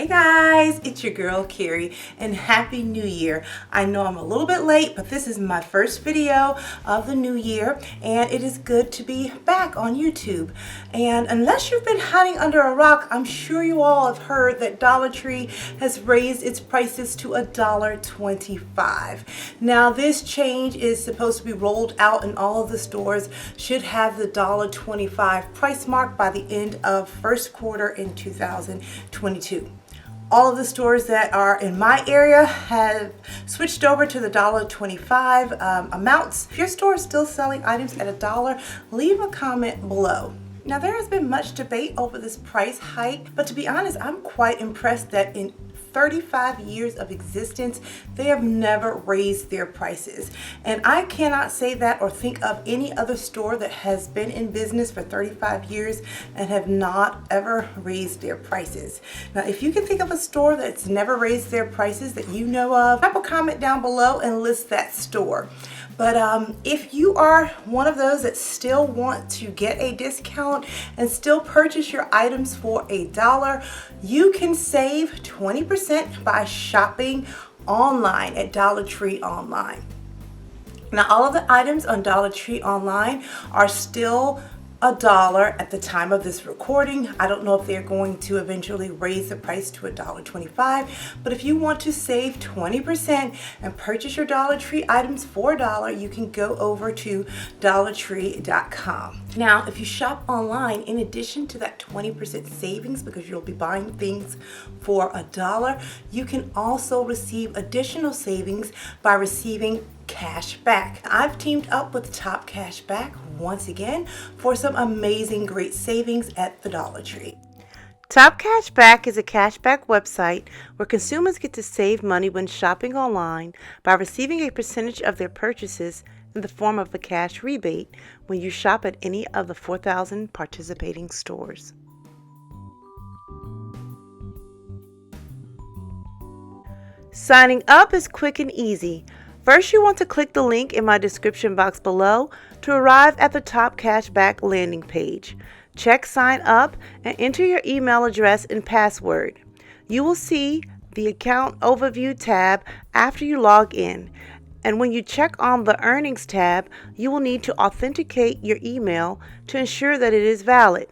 Hey guys, it's your girl Keri and Happy New Year. I know I'm a little bit late, but this is my first video of the new year and it is good to be back on YouTube. And unless you've been hiding under a rock, I'm sure you all have heard that Dollar Tree has raised its prices to $1.25. Now this change is supposed to be rolled out in all of the stores, should have the $1.25 price mark by the end of first quarter in 2022. All of the stores that are in my area have switched over to the $1.25 amounts. If your store is still selling items at $1, leave a comment below. Now there has been much debate over this price hike, but to be honest, I'm quite impressed that in 35 years of existence, they have never raised their prices. And I cannot say that or think of any other store that has been in business for 35 years and have not ever raised their prices. Now, if you can think of a store that's never raised their prices that you know of, drop a comment down below and list that store. But if you are one of those that still want to get a discount and still purchase your items for $1, you can save 20% by shopping online at Dollar Tree Online. Now, all of the items on Dollar Tree Online are still $1 at the time of this recording. I don't know if they're going to eventually raise the price to $1.25, but if you want to save 20% and purchase your Dollar Tree items for $1, you can go over to dollartree.com. Now, if you shop online, in addition to that 20% savings, because you'll be buying things for $1, you can also receive additional savings by receiving cash back. I've teamed up with Top Cash Back once again for some amazing great savings at the Dollar Tree. Top Cash Back is a cashback website where consumers get to save money when shopping online by receiving a percentage of their purchases in the form of a cash rebate when you shop at any of the 4,000 participating stores. Signing up is quick and easy. First, you want to click the link in my description box below to arrive at the Top Cash Back landing page. Check Sign Up and enter your email address and password. You will see the Account Overview tab after you log in. And when you check on the Earnings tab, you will need to authenticate your email to ensure that it is valid.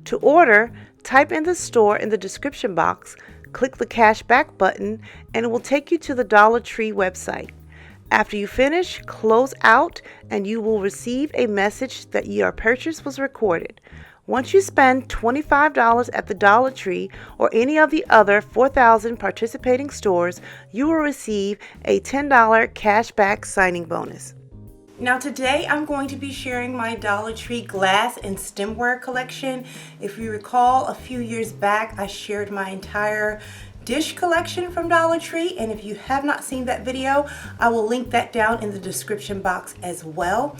To order, type in the store in the description box, click the Cash Back button, and it will take you to the Dollar Tree website. After you finish, close out and you will receive a message that your purchase was recorded. Once you spend $25 at the Dollar Tree or any of the other 4,000 participating stores, you will receive a $10 cash back signing bonus. Now today I'm going to be sharing my Dollar Tree glass and stemware collection. If you recall, a few years back I shared my entire dish collection from Dollar Tree, and if you have not seen that video, I will link that down in the description box as well.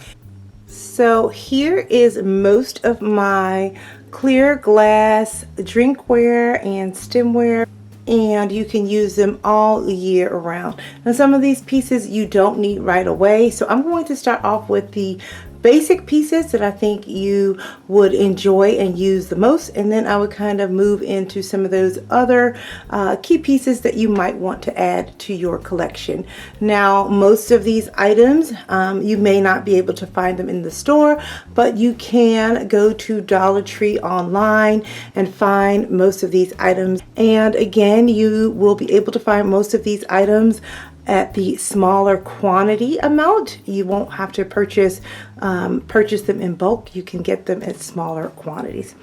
So here is most of my clear glass drinkware and stemware, and you can use them all year around. Now some of these pieces you don't need right away, so I'm going to start off with the basic pieces that I think you would enjoy and use the most, and then I would kind of move into some of those other key pieces that you might want to add to your collection. Now most of these items you may not be able to find them in the store, but you can go to Dollar Tree online and find most of these items, and again you will be able to find most of these items at the smaller quantity amount. You won't have to purchase them in bulk. You can get them at smaller quantities.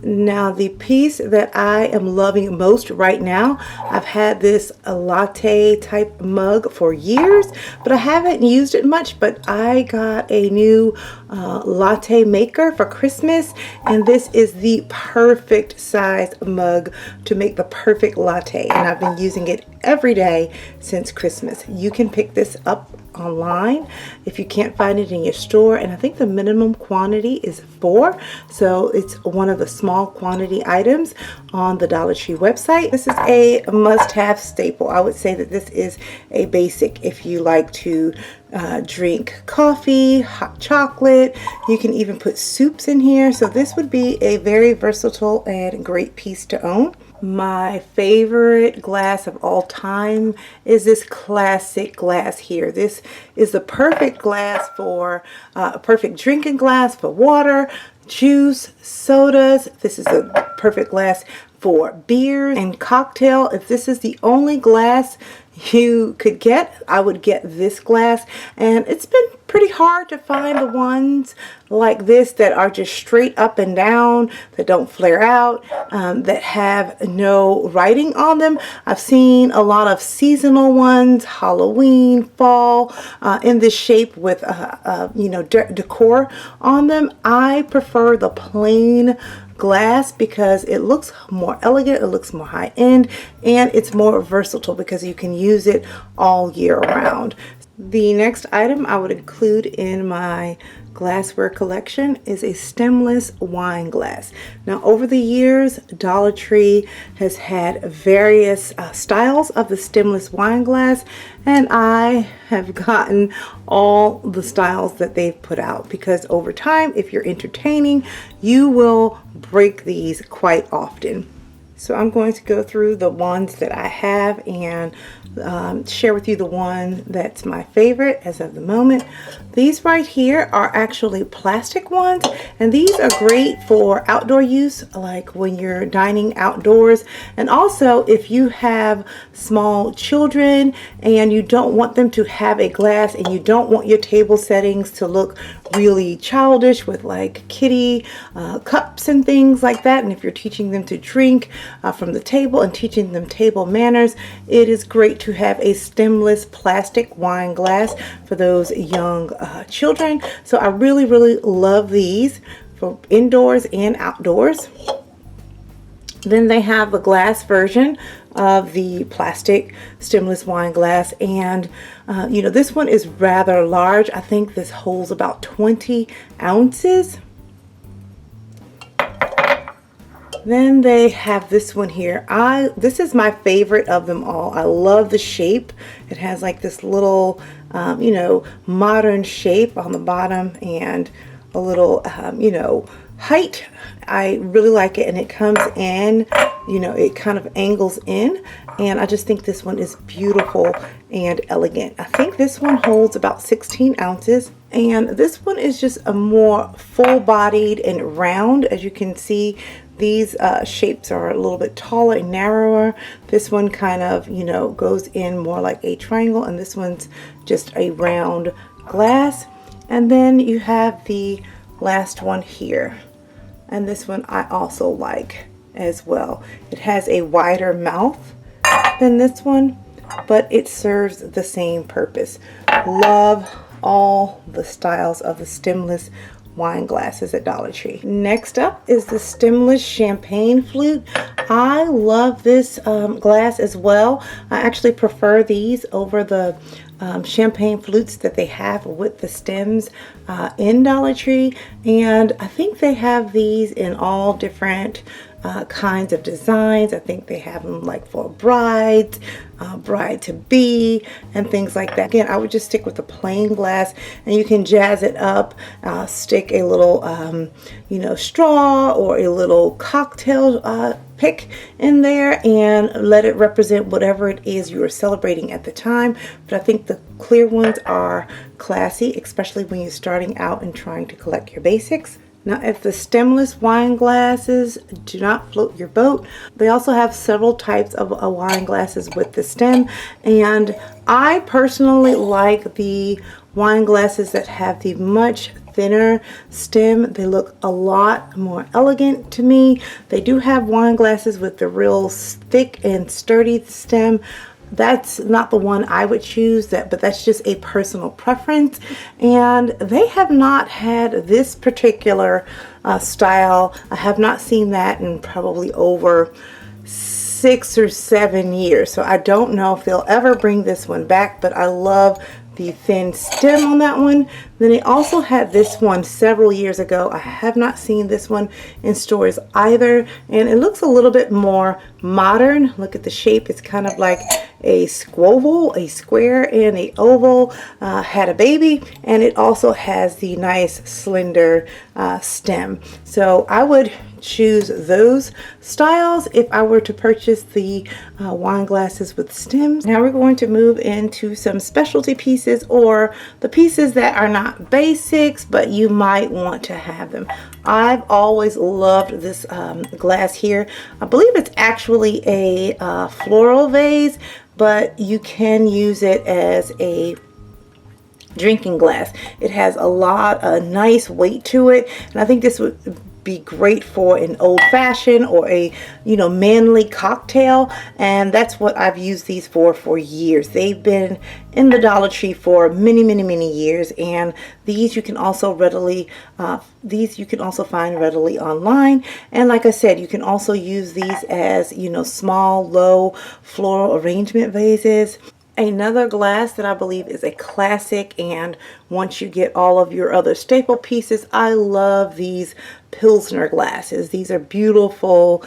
Now the piece that I am loving most right now, I've had this latte type mug for years, but I haven't used it much, but I got a new latte maker for Christmas, and this is the perfect size mug to make the perfect latte, and I've been using it every day since Christmas. You can pick this up online if you can't find it in your store, and I think the minimum quantity is 4, so it's one of the small quantity items on the Dollar Tree website. This is a must-have staple. I would say that this is a basic if you like to drink coffee, hot chocolate. You can even put soups in here, so this would be a very versatile and great piece to own. My favorite glass of all time is this classic glass here. This is the perfect glass for a perfect drinking glass for water, juice, sodas. This is a perfect glass for beers and cocktail. If this is the only glass you could get, I would get this glass. And it's been pretty hard to find the ones like this that are just straight up and down, that don't flare out, that have no writing on them. I've seen a lot of seasonal ones, Halloween, fall, in this shape with you know, decor on them. I prefer the plain glass because it looks more elegant, it looks more high-end, and it's more versatile because you can use it all year round. The next item I would include in my glassware collection is a stemless wine glass. Now, over the years, Dollar Tree has had various styles of the stemless wine glass, and I have gotten all the styles that they've put out because over time, if you're entertaining, you will break these quite often. So I'm going to go through the ones that I have and share with you the one that's my favorite as of the moment. These right here are actually plastic ones, and these are great for outdoor use, like when you're dining outdoors. And also if you have small children and you don't want them to have a glass and you don't want your table settings to look really childish with like kitty cups and things like that, and if you're teaching them to drink from the table and teaching them table manners, it is great to have a stemless plastic wine glass for those young children. So I really love these for indoors and outdoors. Then they have the glass version of the plastic stemless wine glass, and you know, this one is rather large. I think this holds about 20 ounces. Then they have this one here. This is my favorite of them all. I love the shape. It has like this little, you know, modern shape on the bottom and a little, you know, height. I really like it, and it comes in, you know, it kind of angles in, and I just think this one is beautiful and elegant. I think this one holds about 16 ounces, and this one is just a more full-bodied and round. As you can see, these shapes are a little bit taller and narrower. This one kind of, you know, goes in more like a triangle, and this one's just a round glass. And then you have the last one here, and this one I also like as well. It has a wider mouth than this one, but it serves the same purpose. Love all the styles of the stemless wine glasses at Dollar Tree. Next up is the stemless champagne flute. I love this glass as well. I actually prefer these over the champagne flutes that they have with the stems in Dollar Tree, and I think they have these in all different kinds of designs. I think they have them like for brides, bride to be, and things like that. Again, I would just stick with the plain glass, and you can jazz it up, stick a little you know, straw or a little cocktail pick in there and let it represent whatever it is you are celebrating at the time. But I think the clear ones are classy, especially when you're starting out and trying to collect your basics. Now, if the stemless wine glasses do not float your boat, they also have several types of wine glasses with the stem, and I personally like the wine glasses that have the much thinner stem. They look a lot more elegant to me. They do have wine glasses with the real thick and sturdy stem. That's not the one I would choose, but that's just a personal preference. And they have not had this particular style. I have not seen that in probably over 6 or 7 years. So I don't know if they'll ever bring this one back, but I love the thin stem on that one. Then they also had this one several years ago. I have not seen this one in stores either, and it looks a little bit more modern. Look at the shape. It's kind of like a squoval, a square and a oval, had a baby, and it also has the nice slender stem. So I would choose those styles if I were to purchase the wine glasses with stems. Now we're going to move into some specialty pieces, or the pieces that are not basics but you might want to have them. I've always loved this glass here. I believe it's actually a floral vase, but you can use it as a drinking glass. It has a lot of nice weight to it, and I think this would be great for an old-fashioned or a manly cocktail, and that's what I've used these for years. They've been in the Dollar Tree for many years, and these you can also readily find readily online. And like I said, you can also use these as small low floral arrangement vases. Another glass that I believe is a classic, and once you get all of your other staple pieces, I love these Pilsner glasses. These are beautiful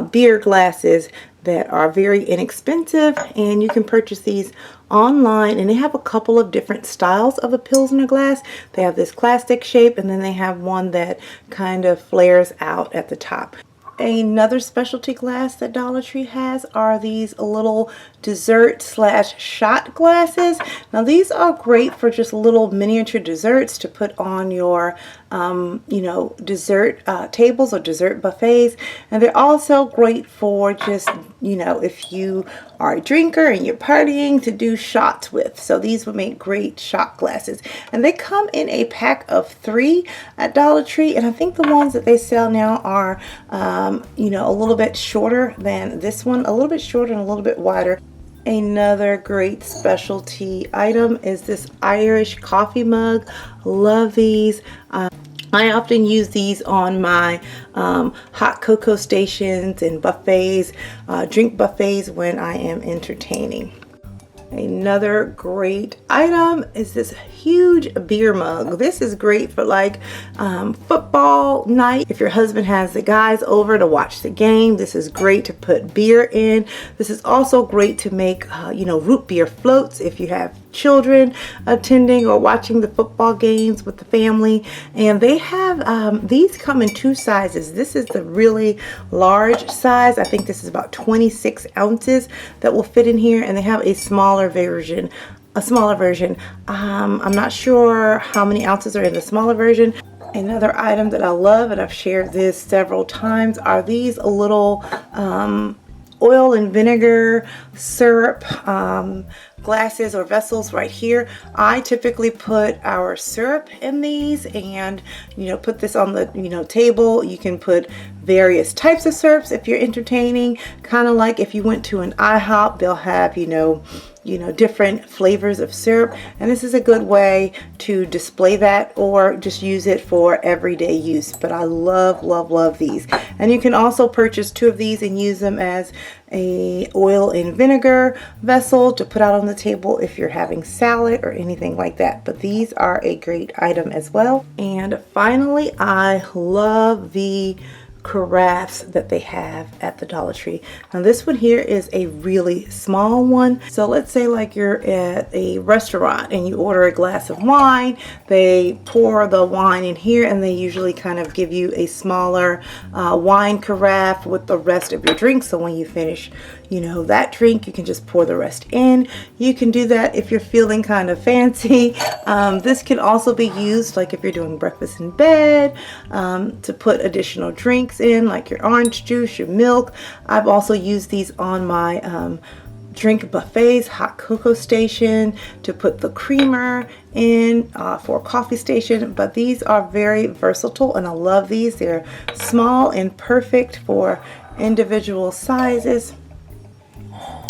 beer glasses that are very inexpensive, and you can purchase these online, and they have a couple of different styles of a Pilsner glass. They have this classic shape, and then they have one that kind of flares out at the top. Another specialty glass that Dollar Tree has are these little dessert / shot glasses. Now these are great for just little miniature desserts to put on your dessert tables or dessert buffets, and they're also great for just if you are a drinker and you're partying, to do shots with. So these would make great shot glasses, and they come in a pack of 3 at Dollar Tree, and I think the ones that they sell now are a little bit shorter than this one, a little bit shorter and a little bit wider. Another great specialty item is this Irish coffee mug. Love these. I often use these on my hot cocoa stations and buffets, drink buffets when I am entertaining. Another great item is this huge beer mug. This is great for like football night. If your husband has the guys over to watch the game, this is great to put beer in. This is also great to make root beer floats if you have children attending or watching the football games with the family. And they have these come in 2 sizes. This is the really large size. I think this is about 26 ounces that will fit in here, and they have a smaller version. I'm not sure how many ounces are in the smaller version. Another item that I love, and I've shared this several times, are these little oil and vinegar syrup glasses or vessels right here. I typically put our syrup in these, and put this on the table. You can put various types of syrups if you're entertaining, kind of like if you went to an IHOP, they'll have different flavors of syrup, and this is a good way to display that or just use it for everyday use. But I love these, and you can also purchase 2 of these and use them as a oil and vinegar vessel to put out on the table if you're having salad or anything like that. But these are a great item as well. And finally, I love the carafes that they have at the Dollar Tree. Now this one here is a really small one. So let's say like you're at a restaurant and you order a glass of wine, they pour the wine in here, and they usually kind of give you a smaller wine carafe with the rest of your drink. So when you finish that drink, you can just pour the rest in. You can do that if you're feeling kind of fancy. This can also be used like if you're doing breakfast in bed, to put additional drinks in, like your orange juice, your milk. I've also used these on my drink buffets, hot cocoa station, to put the creamer in for a coffee station. But these are very versatile, and I love these. They're small and perfect for individual sizes.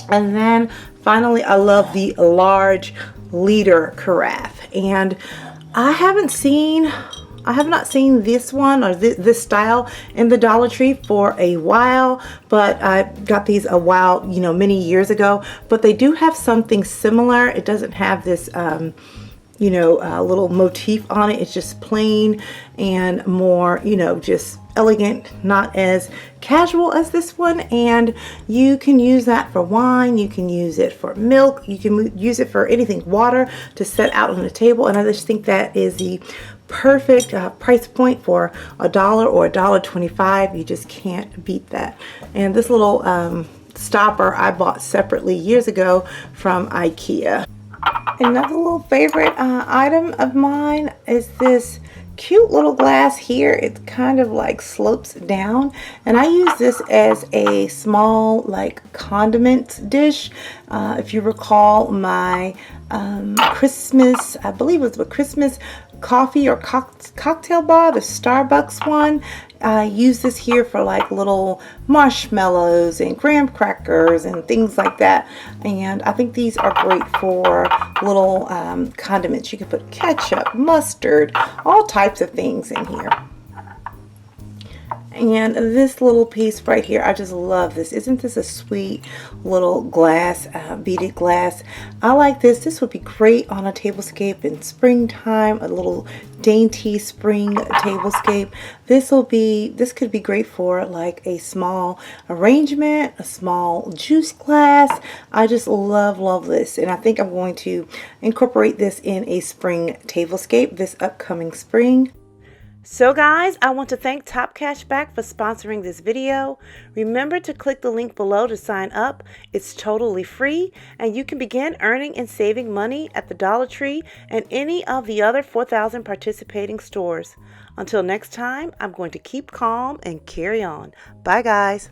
And then finally, I love the large liter carafe, and I have not seen this one or this style in the Dollar Tree for a while, but I got these a while, many years ago. But they do have something similar. It doesn't have this a little motif on it. It's just plain and more, just elegant, not as casual as this one. And you can use that for wine, you can use it for milk, you can use it for anything, water, to set out on the table. And I just think that is the perfect price point for $1 or $1.25. You just can't beat that. And this little stopper I bought separately years ago from IKEA. Another little favorite item of mine is this cute little glass here. It kind of like slopes down, and I use this as a small like condiment dish. If you recall my Christmas, I believe it was a Christmas coffee or cocktail bar, the Starbucks one. I use this here for like little marshmallows and graham crackers and things like that. And I think these are great for little condiments. You can put ketchup, mustard, all types of things in here. And this little piece right here, I just love this. Isn't this a sweet little glass, beaded glass? I like this. This would be great on a tablescape in springtime, a little dainty spring tablescape. This could be great for like a small arrangement, a small juice glass. I just love this, and I think I'm going to incorporate this in a spring tablescape this upcoming spring. So guys, I want to thank Top Cashback for sponsoring this video. Remember to click the link below to sign up. It's totally free, and you can begin earning and saving money at the Dollar Tree and any of the other 4,000 participating stores. Until next time, I'm going to keep calm and carry on. Bye guys.